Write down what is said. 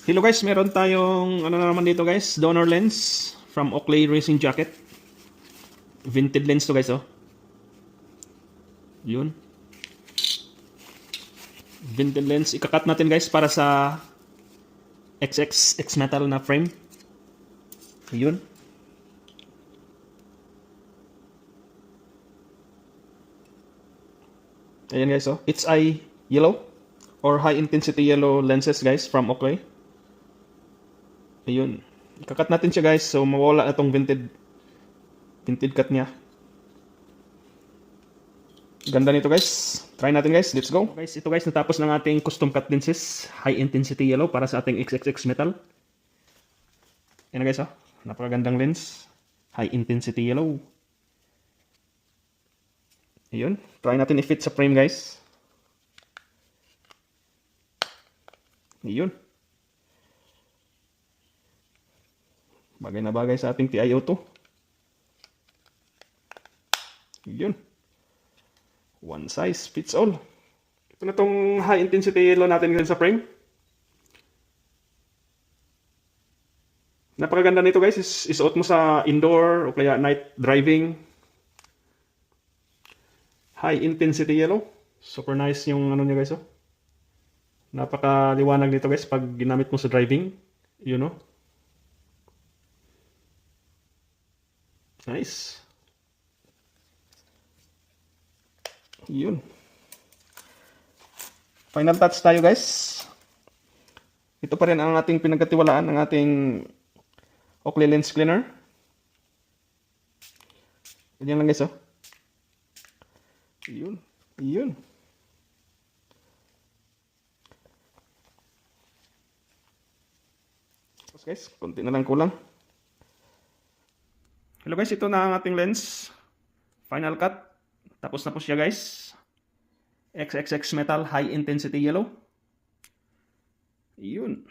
Hello guys, meron tayong ano na naman dito guys, donor lens from Oakley Racing Jacket. Vintage lens to guys, oh. Yun. Vintage lens. Ikakat natin guys para sa XX X metal na frame. Yun. Ayan guys, oh. It's eye yellow or high intensity yellow lenses guys from Oakley. Ayun. Ikakat natin siya guys, so mawala na tong vintage cut niya. Ganda nito guys. Try natin guys. Let's go. Guys, ito guys, natapos ng ating custom cut lenses, high intensity yellow para sa ating XXX metal. Yan guys, oh. Napakagandang lens. High intensity yellow. Ayun. Try natin i-fit sa frame guys. Ayun. Bagay na bagay sa ating TiO2. Yun. One size fits all. Ito na tong high intensity yellow natin sa frame. Napakaganda nito guys. Isuot mo sa indoor o kaya night driving. High intensity yellow. Super nice yung ano niya guys, oh. Napakaliwanag nito guys pag ginamit mo sa driving. You know. Nice. Yun. Final touch tayo guys. Ito pa rin ang ating pinagkatiwalaan ng ating Oakley lens cleaner. Ganyan lang guys, oh. Yun. Yun. Tapos guys, konti na lang kulang. Hello guys, ito na ang ating lens. Final cut. Tapos na po siya guys. XXX metal high intensity yellow. Yun.